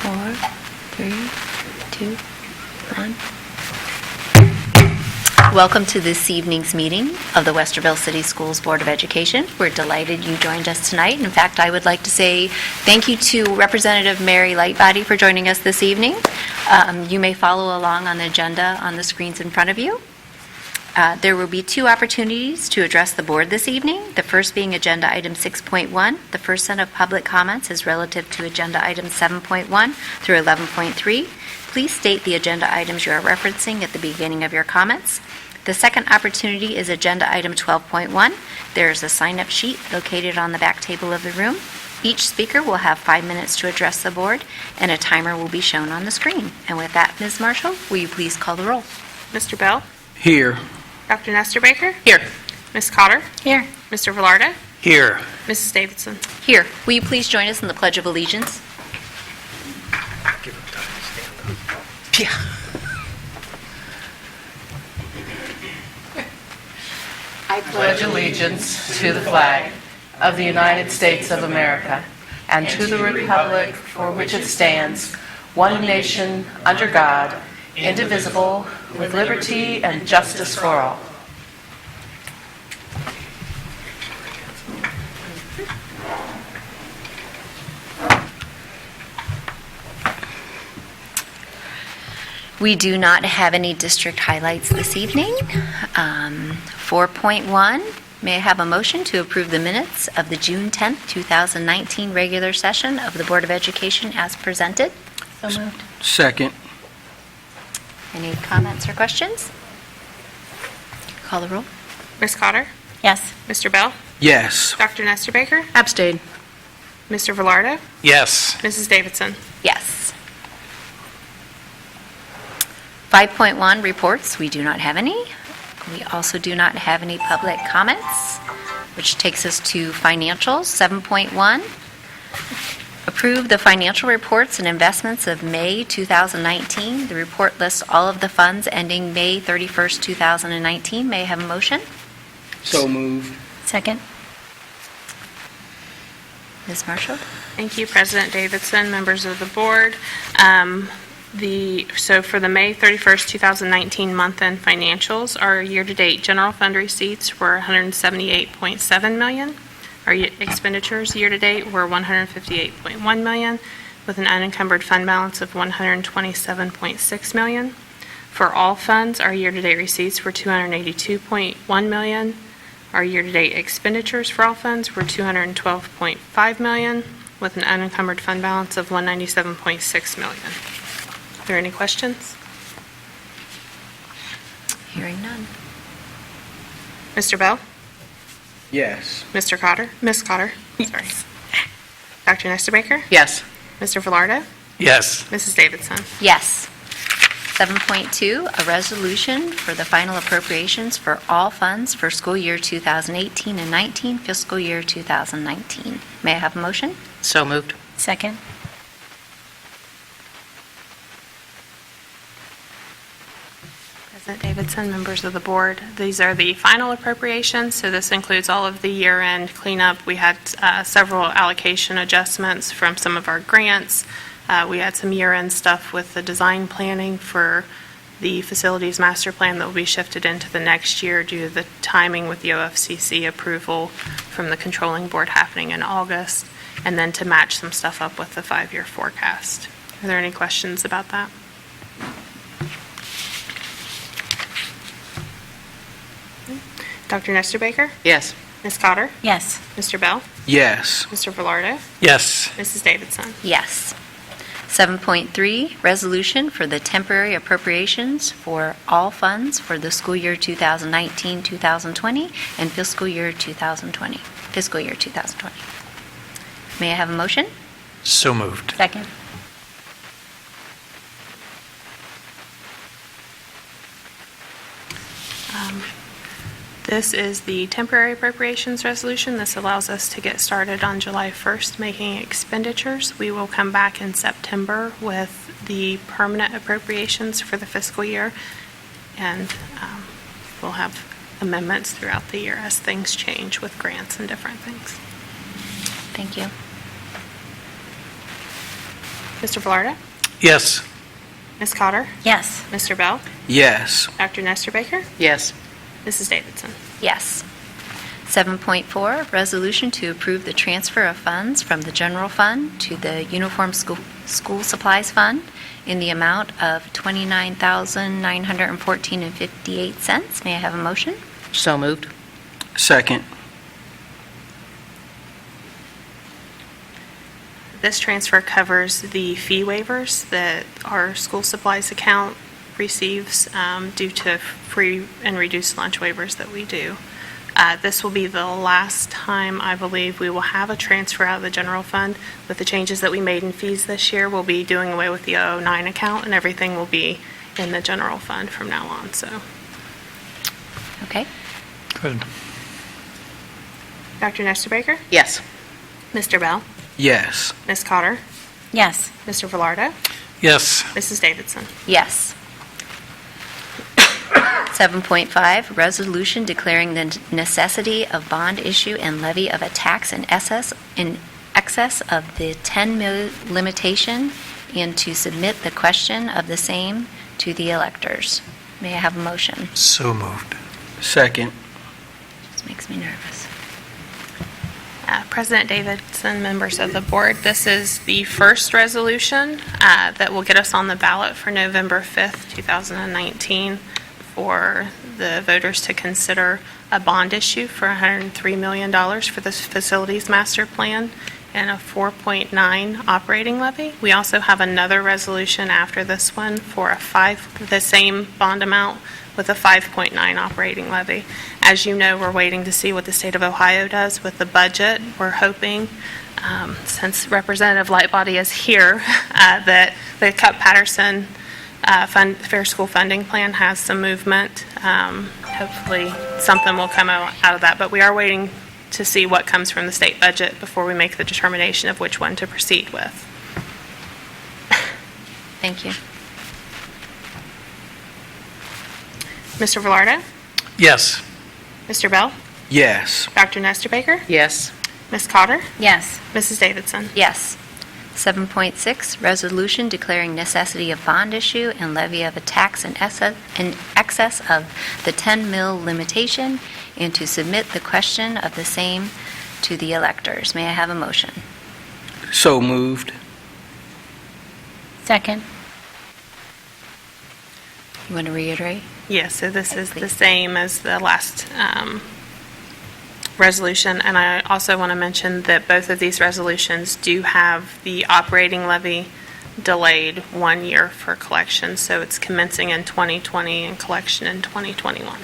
4, 3, 2, 1. Welcome to this evening's meeting of the Westerville City Schools Board of Education. We're delighted you joined us tonight. In fact, I would like to say thank you to Representative Mary Lightbody for joining us this evening. You may follow along on the agenda on the screens in front of you. There will be 2 opportunities to address the board this evening, the first being Agenda Item 6.1. The first set of public comments is relative to Agenda Items 7.1 through 11.3. Please state the agenda items you are referencing at the beginning of your comments. The second opportunity is Agenda Item 12.1. There is a sign-up sheet located on the back table of the room. Each speaker will have 5 minutes to address the board, and a timer will be shown on the screen. And with that, Ms. Marshall, will you please call the roll? Mr. Bell? Here. Dr. Nestor Baker? Here. Ms. Cotter? Here. Mr. Velarda? Here. Mrs. Davidson? Here. Will you please join us in the Pledge of Allegiance? Give him time to stand up. Yeah. I pledge allegiance to the flag of the United States of America and to the republic for which it stands, one nation, under God, indivisible, with liberty and justice for all. We do not have any district highlights this evening. 4.1, may I have a motion to approve the minutes of the June 10th, 2019 regular session of the Board of Education as presented? So moved. Second. Any comments or questions? Call the roll. Ms. Cotter? Yes. Mr. Bell? Yes. Dr. Nestor Baker? Abstain. Mr. Velarda? Yes. Mrs. Davidson? Yes. 5.1 reports, we do not have any. We also do not have any public comments, which takes us to financials. 7.1, approve the financial reports and investments of May 2019. The report lists all of the funds ending May 31st, 2019. May I have a motion? So moved. Second. Ms. Marshall? Thank you, President Davidson, members of the board. So for the May 31st, 2019 month-end financials, our year-to-date general fund receipts were $178.7 million. Our expenditures year-to-date were $158.1 million, with an unencumbered fund balance of $127.6 million. For all funds, our year-to-date receipts were $282.1 million. Our year-to-date expenditures for all funds were $212.5 million, with an unencumbered fund balance of $197.6 million. Are there any questions? Hearing none. Mr. Bell? Yes. Mr. Cotter? Ms. Cotter? Sorry. Dr. Nestor Baker? Yes. Mr. Velarda? Yes. Mrs. Davidson? Yes. 7.2, a resolution for the final appropriations for all funds for school year 2018 and 19, fiscal year 2019. May I have a motion? So moved. Second. President Davidson, members of the board, these are the final appropriations, so this includes all of the year-end cleanup. We had several allocation adjustments from some of our grants. We had some year-end stuff with the design planning for the facilities master plan that will be shifted into the next year due to the timing with the OFCC approval from the controlling board happening in August, and then to match some stuff up with the 5-year forecast. Are there any questions about that? Dr. Nestor Baker? Yes. Ms. Cotter? Yes. Mr. Bell? Yes. Mr. Velarda? Yes. Mrs. Davidson? Yes. 7.3, resolution for the temporary appropriations for all funds for the school year 2019-2020 and fiscal year 2020. Fiscal year 2020. May I have a motion? So moved. Second. This is the temporary appropriations resolution. This allows us to get started on July 1st making expenditures. We will come back in September with the permanent appropriations for the fiscal year, and we'll have amendments throughout the year as things change with grants and different things. Thank you. Mr. Velarde? Yes. Ms. Cotter? Yes. Mr. Bell? Yes. Dr. Nestor Baker? Yes. Mrs. Davidson? Yes. 7.4, resolution to approve the transfer of funds from the general fund to the Uniform School Supplies Fund in the amount of $29,914.58. May I have a motion? So moved. Second. This transfer covers the fee waivers that our school supplies account receives due to free and reduced lunch waivers that we do. This will be the last time, I believe, we will have a transfer out of the general fund. With the changes that we made in fees this year, we'll be doing away with the 009 account, and everything will be in the general fund from now on, so. Okay. Good. Dr. Nestor Baker? Yes. Mr. Bell? Yes. Ms. Cotter? Yes. Mr. Velarde? Yes. Mrs. Davidson? Yes. 7.5, resolution declaring the necessity of bond issue and levy of a tax in excess of the 10 mil limitation and to submit the question of the same to the electors. May I have a motion? So moved. Second. This makes me nervous. President Davidson, members of the board, this is the first resolution that will get us on the ballot for November 5th, 2019, for the voters to consider a bond issue for $103 million for this facilities master plan and a 4.9 operating levy. We also have another resolution after this one for the same bond amount with a 5.9 operating levy. As you know, we're waiting to see what the state of Ohio does with the budget. We're hoping, since Representative Lightbody is here, that the Cup-Patterson Fair School Funding Plan has some movement. Hopefully, something will come out of that. But we are waiting to see what comes from the state budget before we make the determination of which one to proceed with. Thank you. Mr. Velarde? Yes. Mr. Bell? Yes. Dr. Nestor Baker? Yes. Ms. Cotter? Yes. Mrs. Davidson? Yes. 7.6, resolution declaring necessity of bond issue and levy of a tax in excess of the 10 mil limitation and to submit the question of the same to the electors. May I have a motion? So moved. Second. You want to reiterate? Yes, so this is the same as the last resolution, and I also want to mention that both of these resolutions do have the operating levy delayed 1 year for collection, so it's commencing in 2020 and collection in 2021.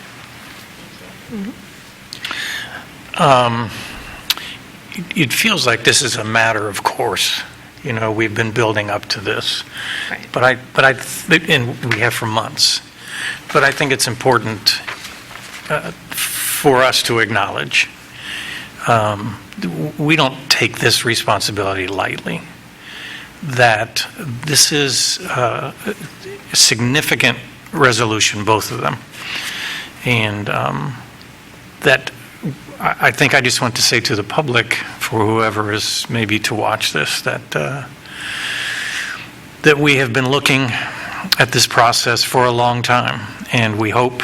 It feels like this is a matter of course. You know, we've been building up to this. Right. And we have for months. But I think it's important for us to acknowledge we don't take this responsibility lightly. That this is a significant resolution, both of them. And that I think I just want to say to the public, for whoever is maybe to watch this, that we have been looking at this process for a long time, and we hope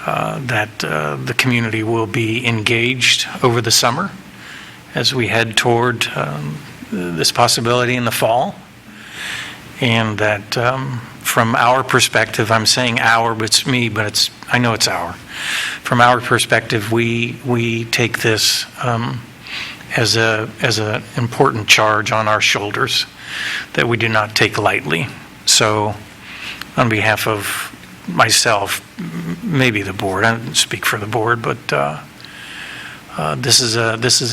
that the community will be engaged over the summer as we head toward this possibility in the fall, and that from our perspective, I'm saying our, but it's me, but I know it's our. From our perspective, we take this as an important charge on our shoulders that we do not take lightly. So, on behalf of myself, maybe the board, I don't speak for the board, but this is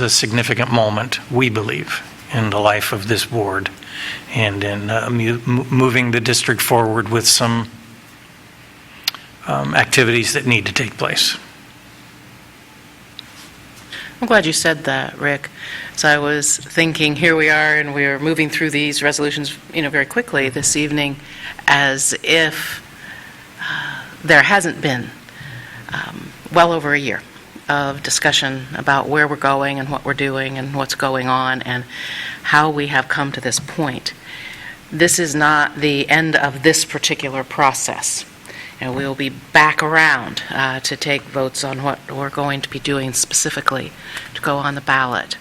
a significant moment, we believe, in the life of this board, and in moving the district forward with some activities that need to take place. I'm glad you said that, Rick. So I was thinking, here we are, and we're moving through these resolutions, very quickly this evening, as if there hasn't been well over a year of discussion about where we're going and what we're doing and what's going on, and how we have come to this point. This is not the end of this particular process. And we will be back around to take votes on what we're going to be doing specifically to go on the ballot.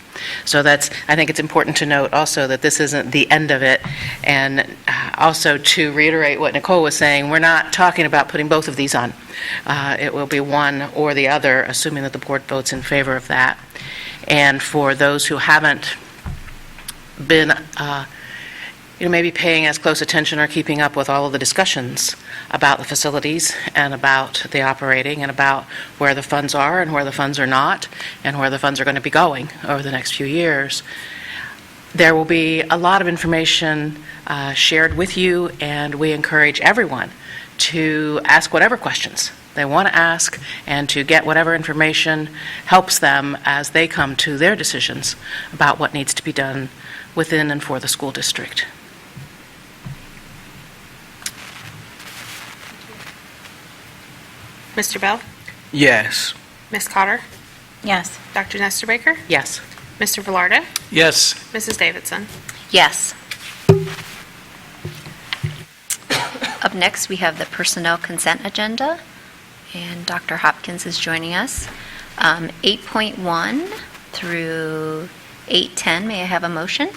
So I think it's important to note also that this isn't the end of it. And also to reiterate what Nicole was saying, we're not talking about putting both of these on. It will be one or the other, assuming that the board votes in favor of that. And for those who haven't been maybe paying as close attention or keeping up with all of the discussions about the facilities and about the operating and about where the funds are and where the funds are not and where the funds are going to be going over the next few years. There will be a lot of information shared with you, and we encourage everyone to ask whatever questions they want to ask and to get whatever information helps them as they come to their decisions about what needs to be done within and for the school district. Mr. Bell? Yes. Ms. Cotter? Yes. Dr. Nestor Baker? Yes. Mr. Velarde? Yes. Mrs. Davidson? Yes. Up next, we have the personnel consent agenda, and Dr. Hopkins is joining us. 8.1 through 8:10, may I have a motion?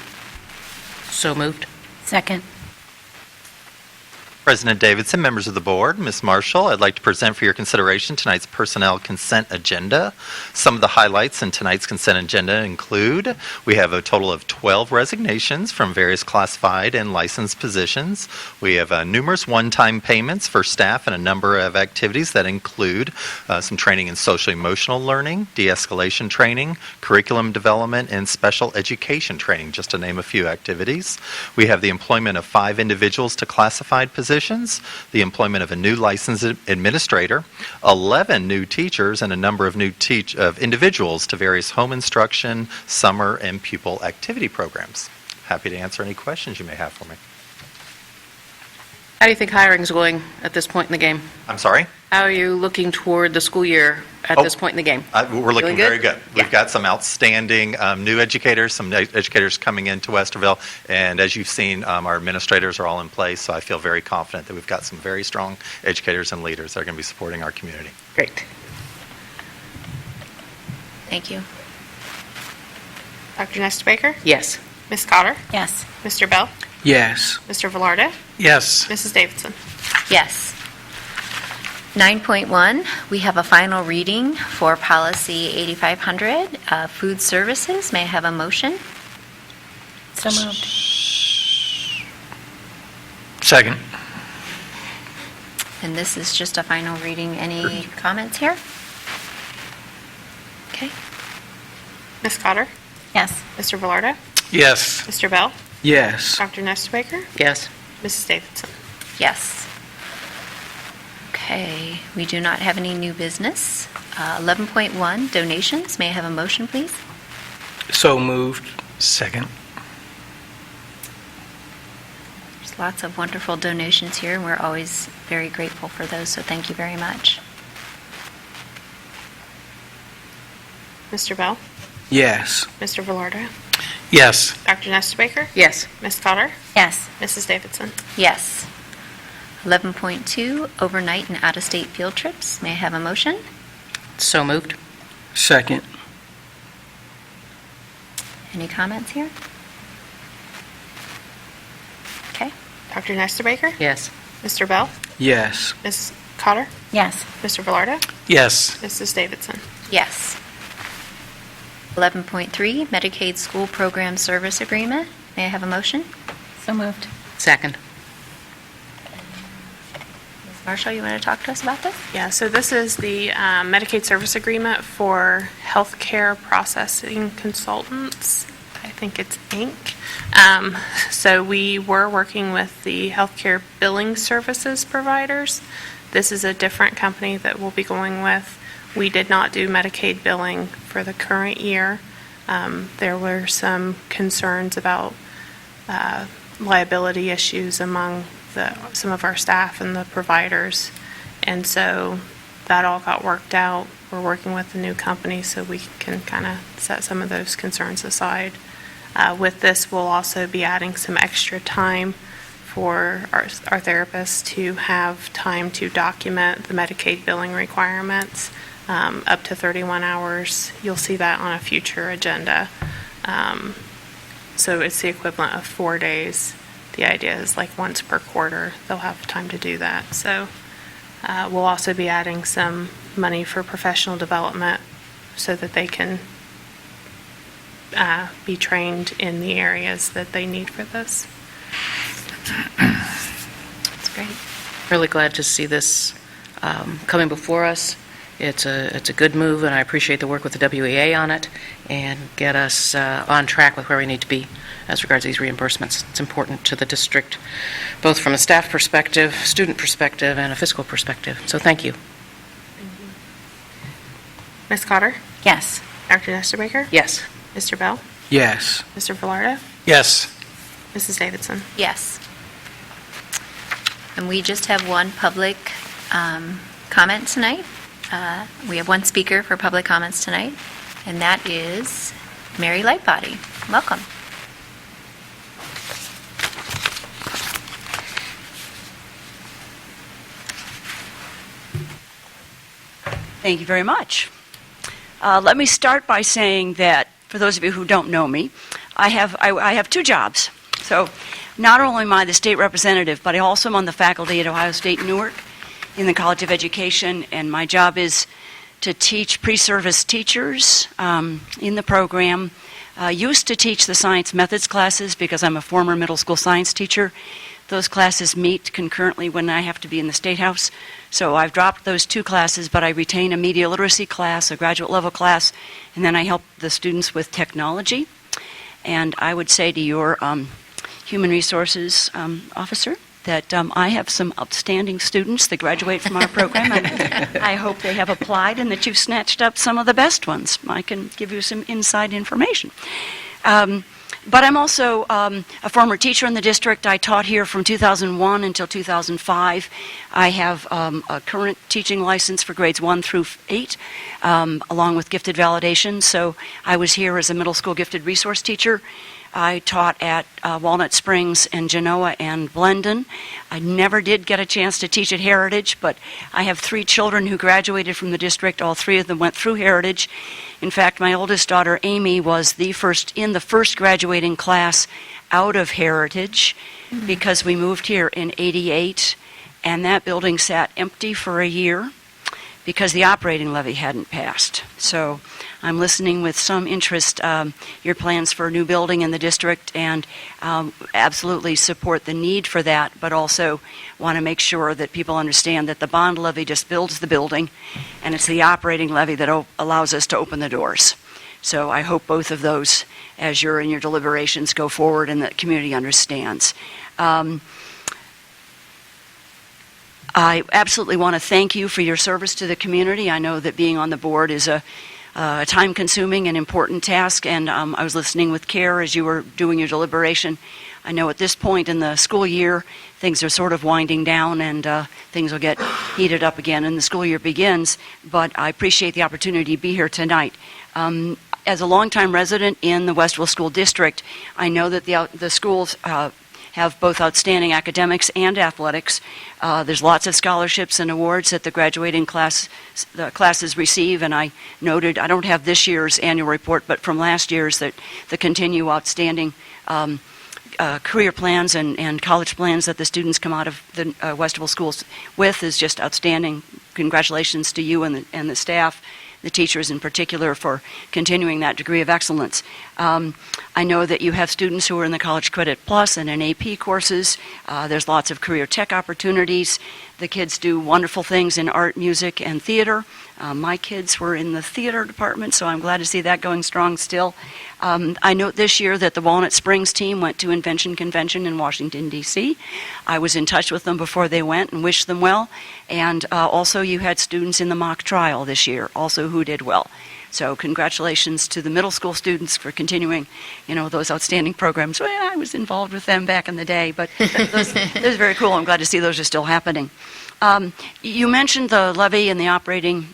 So moved. Second. President Davidson, members of the board, Ms. Marshall, I'd like to present for your consideration tonight's personnel consent agenda. Some of the highlights in tonight's consent agenda include we have a total of 12 resignations from various classified and licensed positions. We have numerous one-time payments for staff and a number of activities that include some training in social emotional learning, de-escalation training, curriculum development, and special education training, just to name a few activities. We have the employment of 5 individuals to classified positions, the employment of a new licensed administrator, 11 new teachers, and a number of new individuals to various home instruction, summer, and pupil activity programs. Happy to answer any questions you may have for me. How do you think hiring is going at this point in the game? I'm sorry? How are you looking toward the school year at this point in the game? We're looking Feeling good? very good. We've Yeah. got some outstanding new educators, some educators coming into Westerville, and as you've seen, our administrators are all in place, so I feel very confident that we've got some very strong educators and leaders that are going to be supporting our community. Great. Thank you. Dr. Nestor Baker? Yes. Ms. Cotter? Yes. Mr. Bell? Yes. Mr. Velarde? Yes. Mrs. Davidson? Yes. 9.1, we have a final reading for policy 8500, food services. May I have a motion? So moved. Second. And this is just a final reading. Any comments here? Okay. Ms. Cotter? Yes. Mr. Velarde? Yes. Mr. Bell? Yes. Dr. Nestor Baker? Yes. Mrs. Davidson? Yes. Okay, we do not have any new business. 11.1, donations. May I have a motion, please? So moved. Second. There's lots of wonderful donations here, and we're always very grateful for those, so thank you very much. Mr. Bell? Yes. Mr. Velarde? Yes. Dr. Nestor Baker? Yes. Ms. Cotter? Yes. Mrs. Davidson? Yes. 11.2, overnight and out-of-state field trips. May I have a motion? So moved. Second. Any comments here? Okay. Dr. Nestor Baker? Yes. Mr. Bell? Yes. Ms. Cotter? Yes. Mr. Velarde? Yes. Mrs. Davidson? Yes. 11.3, Medicaid School Program Service Agreement. May I have a motion? So moved. Second. Ms. Marshall, you want to talk to us about this? Yeah, so this is the Medicaid service agreement for healthcare processing consultants. I think it's Inc. So we were working with the healthcare billing services providers. This is a different company that we'll be going with. We did not do Medicaid billing for the current year. There were some concerns about liability issues among some of our staff and the providers. And so that all got worked out. We're working with the new company so we can kind of set some of those concerns aside. With this, we'll also be adding some extra time for our therapists to have time to document the Medicaid billing requirements, up to 31 hours. You'll see that on a future agenda. So it's the equivalent of 4 days. The idea is like once per quarter, they'll have time to do that. So we'll also be adding some money for professional development so that they can be trained in the areas that they need for this. That's great. Really glad to see this coming before us. It's a good move, and I appreciate the work with the WEA on it, and get us on track with where we need to be as regards these reimbursements. It's important to the district, both from a staff perspective, student perspective, and a fiscal perspective. So thank you. Ms. Cotter? Yes. Dr. Nestor Baker? Yes. Mr. Bell? Yes. Mr. Velarde? Yes. Mrs. Davidson? Yes. And we just have one public comment tonight. We have one speaker for public comments tonight, and that is Mary Lightbody. Welcome. Thank you very much. Let me start by saying that, for those of you who don't know me, I have two jobs. So not only am I the state representative, but I also am on the faculty at Ohio State Newark in the College of Education, and my job is to teach pre-service teachers in the program. Used to teach the science methods classes because I'm a former middle school science teacher. Those classes meet concurrently when I have to be in the State House. So I've dropped those two classes, but I retain a media literacy class, a graduate level class, and then I help the students with technology. And I would say to your human resources officer that I have some outstanding students that graduate from our program, and I hope they have applied and that you've snatched up some of the best ones. I can give you some inside information. But I'm also a former teacher in the district. I taught here from 2001 until 2005. I have a current teaching license for grades 1 through 8, along with gifted validation. So I was here as a middle school gifted resource teacher. I taught at Walnut Springs and Genoa and Blendon. I never did get a chance to teach at Heritage, but I have 3 children who graduated from the district. All 3 of them went through Heritage. In fact, my oldest daughter, Amy, was in the first graduating class out of Heritage because we moved here in '88, and that building sat empty for a year because the operating levy hadn't passed. So I'm listening with some interest your plans for a new building in the district, and absolutely support the need for that, but also want to make sure that people understand that the bond levy just builds the building, and it's the operating levy that allows us to open the doors. So I hope both of those, as you're in your deliberations, go forward and that community understands. I absolutely want to thank you for your service to the community. I know that being on the board is a time-consuming and important task, and I was listening with care as you were doing your deliberation. I know at this point in the school year, things are sort of winding down, and things will get heated up again, and the school year begins, but I appreciate the opportunity to be here tonight. As a longtime resident in the Westerville School District, I know that the schools have both outstanding academics and athletics. There's lots of scholarships and awards that the graduating classes receive, and I noted, I don't have this year's annual report, but from last year's, that the continue outstanding career plans and college plans that the students come out of the Westerville schools with is just outstanding. Congratulations to you and the staff, the teachers in particular, for continuing that degree of excellence. I know that you have students who are in the College Credit Plus and in AP courses. There's lots of career tech opportunities. The kids do wonderful things in art, music, and theater. My kids were in the theater department, so I'm glad to see that going strong still. I note this year that the Walnut Springs team went to Invention Convention in Washington, D.C. I was in touch with them before they went and wished them well. And also you had students in the mock trial this year, also who did well. So congratulations to the middle school students for continuing, those outstanding programs. Well, I was involved with them back in the day, but those are very cool. I'm glad to see those are still happening. You mentioned the levy and the operating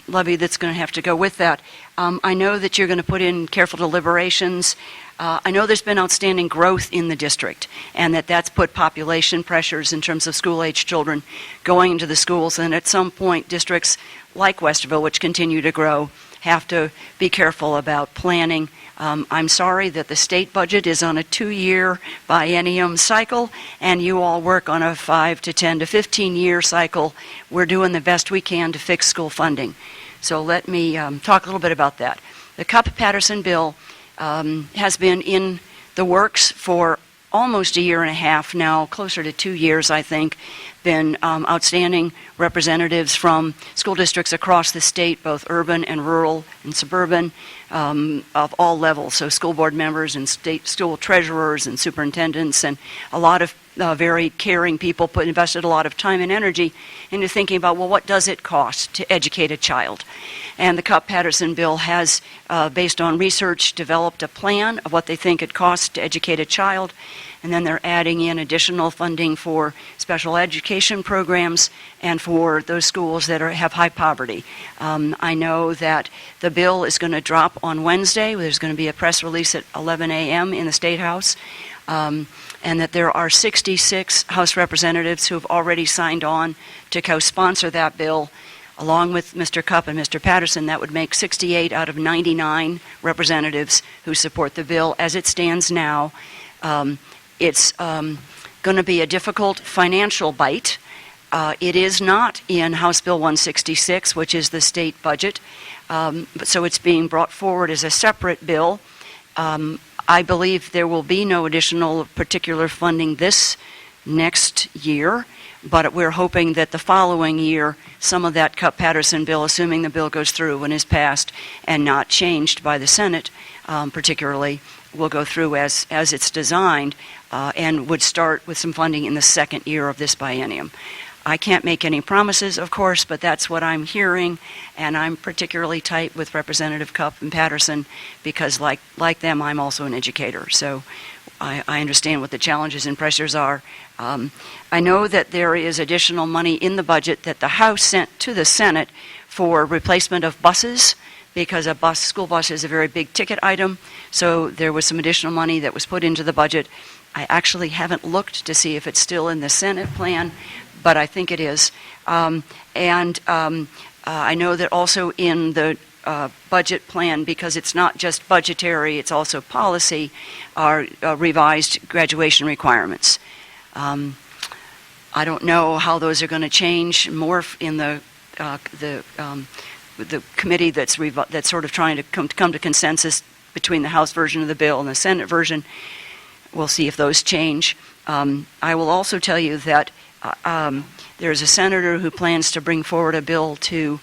levy that's going to have to go with that. I know that you're going to put in careful deliberations I know there's been outstanding growth in the district, and that's put population pressures in terms of school-age children going into the schools, and at some point, districts like Westerville, which continue to grow, have to be careful about planning. I'm sorry that the state budget is on a 2-year biennium cycle, and you all work on a 5 to 10 to 15-year cycle. We're doing the best we can to fix school funding. So let me talk a little bit about that. The Cupp-Patterson bill has been in the works for almost a year and a half now, closer to 2 years, I think. Been outstanding representatives from school districts across the state, both urban and rural and suburban, of all levels. So school board members and state school treasurers and superintendents, and a lot of very caring people invested a lot of time and energy into thinking about, well, what does it cost to educate a child? And the Cupp-Patterson bill has, based on research, developed a plan of what they think it costs to educate a child, and then they're adding in additional funding for special education programs and for those schools that have high poverty. I know that the bill is going to drop on Wednesday. There's going to be a press release at 11 a.m. in the State House, and that there are 66 House representatives who have already signed on to co-sponsor that bill. Along with Mr. Cupp and Mr. Patterson, that would make 68 out of 99 representatives who support the bill as it stands now. It's going to be a difficult financial bite. It is not in House Bill 166, which is the state budget, so it's being brought forward as a separate bill. I believe there will be no additional particular funding this next year, but we're hoping that the following year, some of that Cupp-Patterson bill, assuming the bill goes through and is passed and not changed by the Senate particularly, will go through as it's designed and would start with some funding in the second year of this biennium. I can't make any promises, of course, but that's what I'm hearing, and I'm particularly tight with Representative Cupp and Patterson because, like them, I'm also an educator. So I understand what the challenges and pressures are. I know that there is additional money in the budget that the House sent to the Senate for replacement of buses, because school bus is a very big ticket item. So there was some additional money that was put into the budget. I actually haven't looked to see if it's still in the Senate plan, but I think it is. I know that also in the budget plan, because it's not just budgetary, it's also policy, are revised graduation requirements. I don't know how those are going to change, morph in the committee that's sort of trying to come to consensus between the House version of the bill and the Senate version. We'll see if those change. I will also tell you that there's a senator who plans to bring forward a bill to,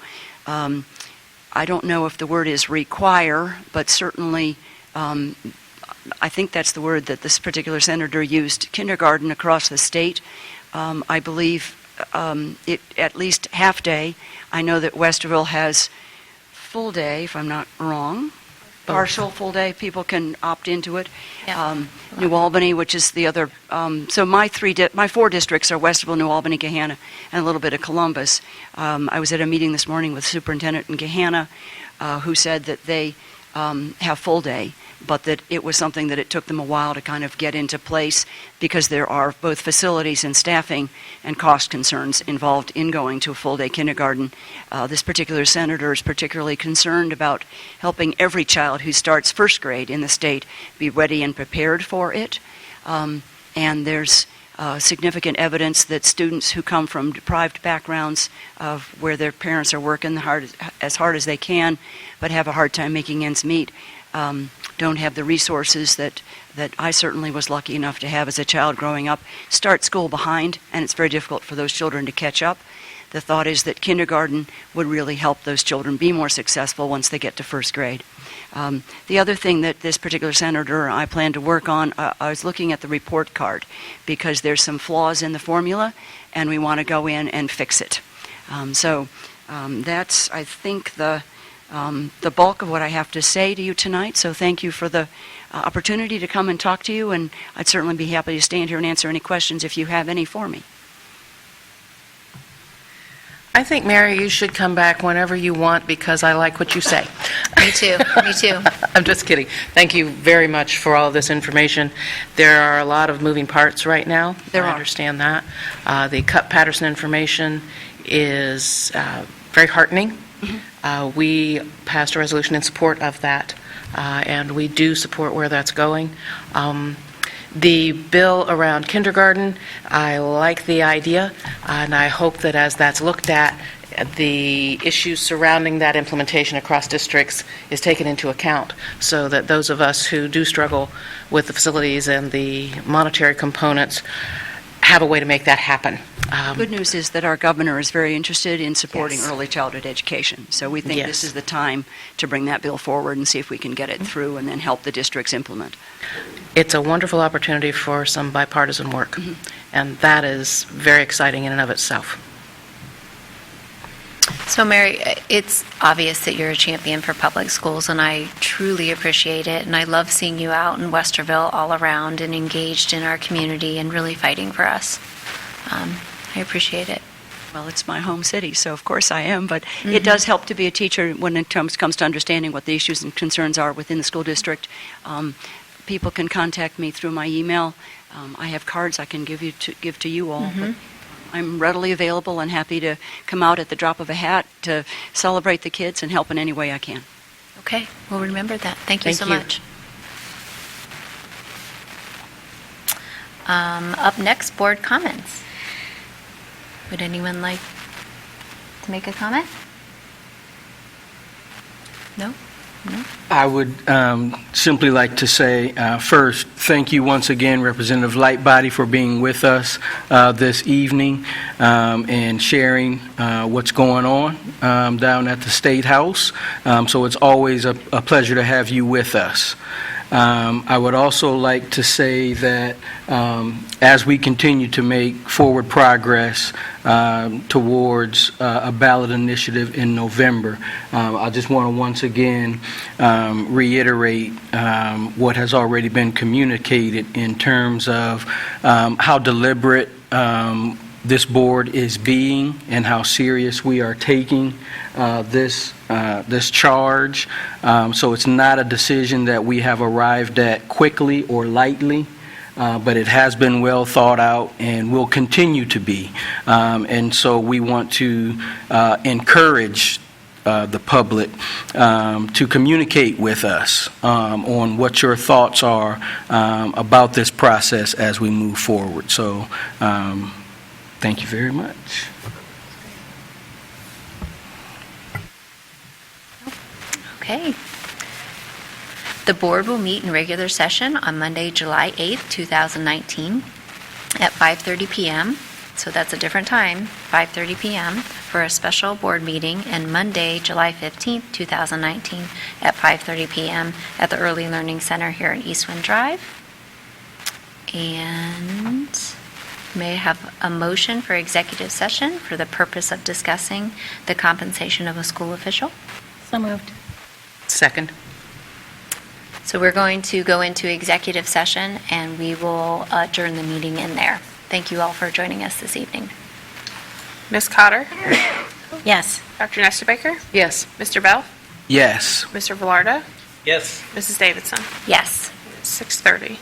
I don't know if the word is require, but certainly I think that's the word that this particular senator used, kindergarten across the state. I believe it at least half day. I know that Westerville has full day, if I'm not wrong. Partial, full day, people can opt into it. Yeah. New Albany, which is the other, so my 4 districts are Westerville, New Albany, Gahanna, and a little bit of Columbus. I was at a meeting this morning with the superintendent in Gahanna who said that they have full day, but that it was something that it took them a while to kind of get into place because there are both facilities and staffing and cost concerns involved in going to a full-day kindergarten. This particular senator is particularly concerned about helping every child who starts first grade in the state be ready and prepared for it. And there's significant evidence that students who come from deprived backgrounds of where their parents are working as hard as they can but have a hard time making ends meet don't have the resources that I certainly was lucky enough to have as a child growing up, start school behind, and it's very difficult for those children to catch up. The thought is that kindergarten would really help those children be more successful once they get to first grade. The other thing that this particular senator and I plan to work on, I was looking at the report card because there's some flaws in the formula and we want to go in and fix it. That's, I think, the bulk of what I have to say to you tonight. So thank you for the opportunity to come and talk to you, and I'd certainly be happy to stand here and answer any questions if you have any for me. I think, Mary, you should come back whenever you want because I like what you say. Me too, me too. I'm just kidding. Thank you very much for all of this information. There are a lot of moving parts right now. There I are. understand that. The Cup-Patterson information is very heartening. We passed a resolution in support of that, and we do support where that's going. The bill around kindergarten, I like the idea, and I hope that as that's looked at, the issues surrounding that implementation across districts is taken into account so that those of us who do struggle with the facilities and the monetary components have a way to make that happen. Good news is that our governor is very interested in supporting Yes. early childhood education. So we think this Yes. is the time to bring that bill forward and see if we can get it through and then help the districts implement. It's a wonderful opportunity for some bipartisan work, and that is very exciting in and of itself. So, Mary, it's obvious that you're a champion for public schools, and I truly appreciate it. And I love seeing you out in Westerville all around and engaged in our community and really fighting for us. I appreciate it. Well, it's my home city, so of course I am, but it does help to be a teacher when it comes to understanding what the issues and concerns are within the school district. People can contact me through my email. I have cards I can give to you all. But I'm readily available and happy to come out at the drop of a hat to celebrate the kids and help in any way I can. Okay, we'll remember that. Thank you Thank so you. much. Up next, board comments. Would anyone like to make a comment? No? I would simply like to say, first, thank you once again, Representative Lightbody, for being with us this evening and sharing what's going on down at the State House. So it's always a pleasure to have you with us. I would also like to say that as we continue to make forward progress towards a ballot initiative in November, I just want to once again reiterate what has already been communicated in terms of how deliberate this board is being and how serious we are taking this charge. So it's not a decision that we have arrived at quickly or lightly, but it has been well thought out and will continue to be. And so we want to encourage the public to communicate with us on what your thoughts are about this process as we move forward. So thank you very much. Okay. The board will meet in regular session on Monday, July 8th, 2019, at 5:30 p.m. So that's a different time, 5:30 p.m., for a special board meeting, and Monday, July 15th, 2019, at 5:30 p.m. at the Early Learning Center here in Eastwind Drive. And may I have a motion for executive session for the purpose of discussing the compensation of a school official? So moved. Second. So we're going to go into executive session, and we will adjourn the meeting in there. Thank you all for joining us this evening. Ms. Cotter? Yes. Dr. Nestabaker? Yes. Mr. Bell? Yes. Mr. Velardo? Yes. Mrs. Davidson? Yes. 6:30.